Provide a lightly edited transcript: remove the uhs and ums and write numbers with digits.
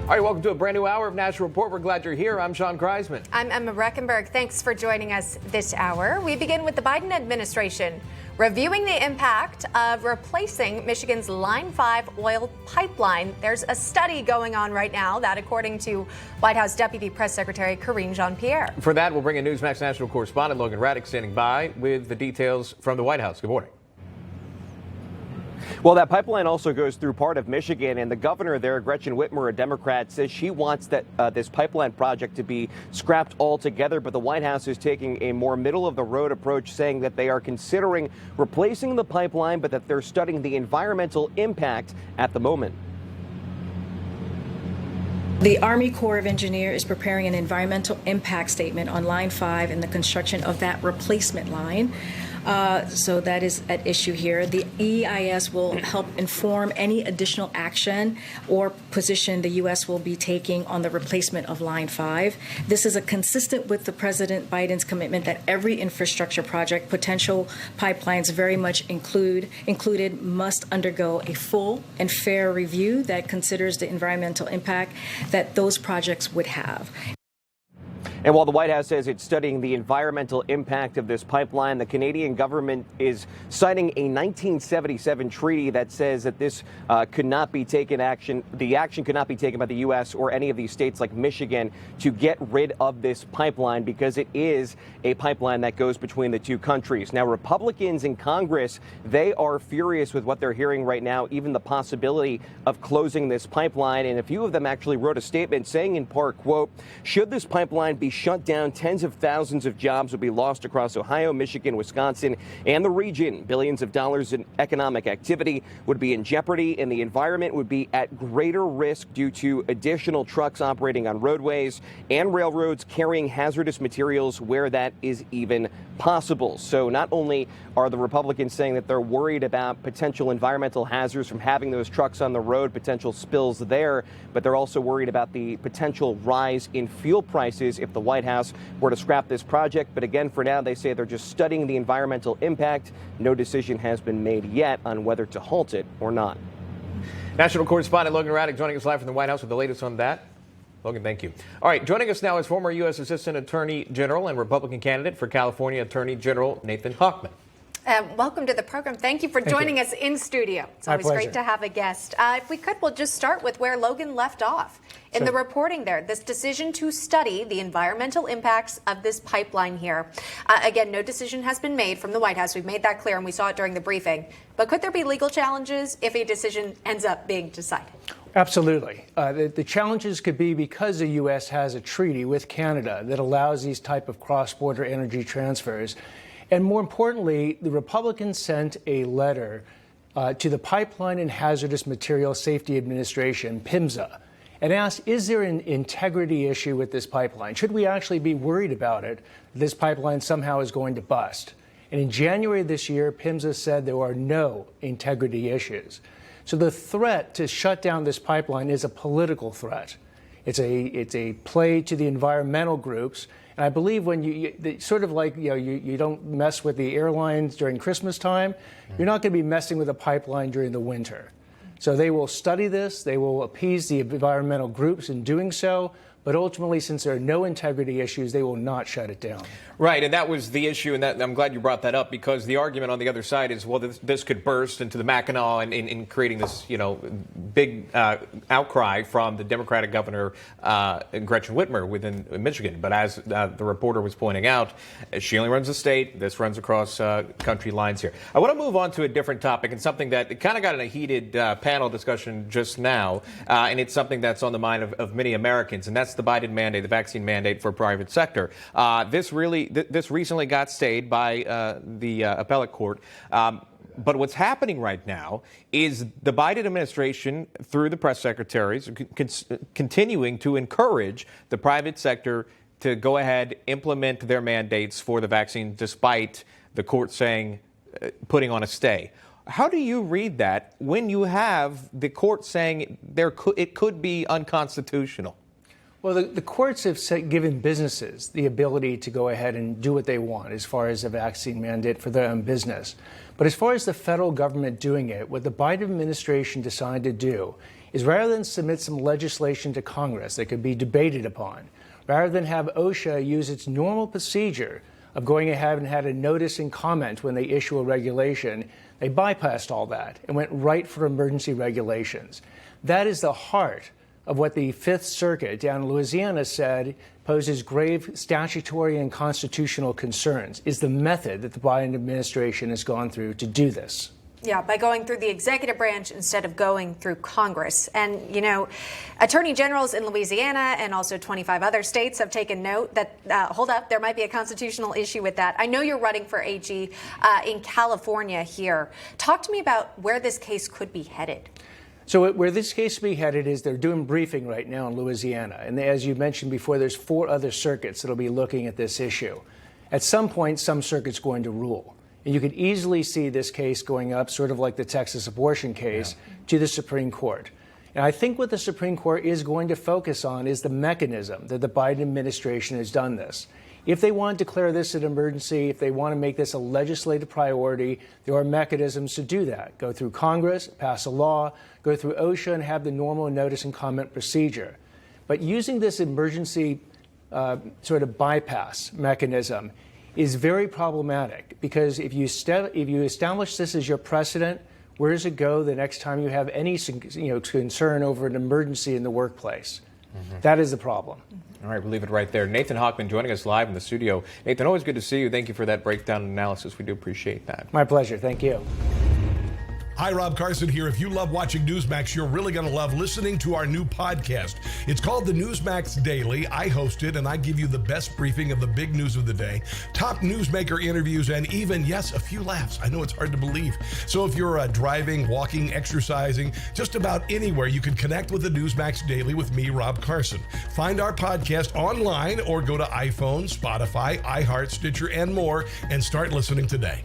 All right, welcome to a brand new hour of National Report. We're glad you're here. I'm Shaun Kraisman. I'm Emma Rechenberg. Thanks for joining us this hour. We begin with the Biden administration reviewing the impact of replacing Michigan's Line 5 oil pipeline. There's a study going on right now that, according to White House Deputy Press Secretary Karine Jean-Pierre. For that, we'll bring in Newsmax national correspondent Logan Raddick standing by with the details from the White House. Good morning. Well, that pipeline also goes through part of Michigan, and the governor there, Gretchen Whitmer, a Democrat, says she wants that this pipeline project to be scrapped altogether. But the White House is taking a more middle-of-the-road approach, saying that they are considering replacing the pipeline, but that they're studying the environmental impact at the moment. The Army Corps of Engineers is preparing an environmental impact statement on Line 5 and the construction of that replacement line. So that is at issue here. The EIS will help inform any additional action or position the U.S. will be taking on the replacement of Line 5. This is consistent with the President Biden's commitment that every infrastructure project, potential pipelines very much included, must undergo a full and fair review that considers the environmental impact that those projects would have. And while the White House says it's studying the environmental impact of this pipeline, the Canadian government is citing a 1977 treaty that says that this could not be taken action. The action could not be taken by the U.S. or any of these states like Michigan to get rid of this pipeline because it is a pipeline that goes between the two countries. Now, Republicans in Congress, they are furious with what they're hearing right now, even the possibility of closing this pipeline. And a few of them actually wrote a statement saying in part, quote, should this pipeline be shut down, tens of thousands of jobs would be lost across Ohio, Michigan, Wisconsin, and the region. Billions of dollars in economic activity would be in jeopardy, and the environment would be at greater risk due to additional trucks operating on roadways and railroads carrying hazardous materials where that is even possible. So not only are the Republicans saying that they're worried about potential environmental hazards from having those trucks on the road, potential spills there, but they're also worried about the potential rise in fuel prices if the White House were to scrap this project. But again, for now, they say they're just studying the environmental impact. No decision has been made yet on whether to halt it or not. National correspondent Logan Raddick joining us live from the White House with the latest on that. Logan, thank you. All right, joining us now is former U.S. Assistant Attorney General and Republican candidate for California Attorney General Nathan Hochman. Welcome to the program. Thank you for joining us in studio. It's always great to have a guest. If we could, we'll just start with where Logan left off in the reporting there. This decision to study the environmental impacts of this pipeline here. Again, no decision has been made from the White House. We've made that clear, and we saw it during the briefing. But could there be legal challenges if a decision ends up being decided? Absolutely. The challenges could be because the U.S. has a treaty with Canada that allows these type of cross-border energy transfers. And more importantly, the Republicans sent a letter to the Pipeline and Hazardous Materials Safety Administration, PHMSA, and asked, is there an integrity issue with this pipeline? Should we actually be worried about it? This pipeline somehow is going to bust. And in January of this year, PHMSA said there are no integrity issues. So the threat to shut down this pipeline is a political threat. It's a play to the environmental groups. And I believe when sort of like, you don't mess with the airlines during Christmas time, you're not going to be messing with a pipeline during the winter. So they will study this. They will appease the environmental groups in doing so. But ultimately, since there are no integrity issues, they will not shut it down. Right, and that was the issue, and I'm glad you brought that up, because the argument on the other side is, well, this could burst into the Mackinac in creating this, big outcry from the Democratic governor, Gretchen Whitmer, within Michigan. But as the reporter was pointing out, she only runs the state. This runs across country lines here. I want to move on to a different topic, and something that kind of got in a heated panel discussion just now, and it's something that's on the mind of many Americans, and that's the Biden mandate, the vaccine mandate for private sector. This recently got stayed by the appellate court. But what's happening right now is the Biden administration, through the press secretaries, continuing to encourage the private sector to go ahead, implement their mandates for the vaccine, despite the court saying, putting on a stay. How do you read that when you have the court saying it could be unconstitutional? Well, the courts have given businesses the ability to go ahead and do what they want as far as a vaccine mandate for their own business. But as far as the federal government doing it, what the Biden administration decided to do is rather than submit some legislation to Congress that could be debated upon, rather than have OSHA use its normal procedure of going ahead and had a notice and comment when they issue a regulation, they bypassed all that and went right for emergency regulations. That is the heart of what the Fifth Circuit down in Louisiana said poses grave statutory and constitutional concerns, is the method that the Biden administration has gone through to do this. Yeah, by going through the executive branch instead of going through Congress. And, you know, attorney generals in Louisiana and also 25 other states have taken note that, hold up, there might be a constitutional issue with that. I know you're running for AG in California here. Talk to me about where this case could be headed. So where this case will be headed is they're doing briefing right now in Louisiana. And as you mentioned before, there's 4 other circuits that will be looking at this issue. At some point, some circuit's going to rule. And you could easily see this case going up, sort of like the Texas abortion case, to the Supreme Court. And I think what the Supreme Court is going to focus on is the mechanism that the Biden administration has done this. If they want to declare this an emergency, if they want to make this a legislative priority, there are mechanisms to do that. Go through Congress, pass a law, go through OSHA, and have the normal notice and comment procedure. But using this emergency sort of bypass mechanism is very problematic, because if you establish this as your precedent, where does it go the next time you have any concern over an emergency in the workplace? That is the problem. All right, we'll leave it right there. Nathan Hochman joining us live in the studio. Nathan, always good to see you. Thank you for that breakdown and analysis. We do appreciate that. My pleasure. Thank you. Hi, Rob Carson here. If you love watching Newsmax, you're really going to love listening to our new podcast. It's called the Newsmax Daily. I host it, and I give you the best briefing of the big news of the day, top newsmaker interviews, and even, yes, a few laughs. I know it's hard to believe. So if you're driving, walking, exercising, just about anywhere, you can connect with the Newsmax Daily with me, Rob Carson. Find our podcast online or go to iPhone, Spotify, iHeart, Stitcher, and more, and start listening today.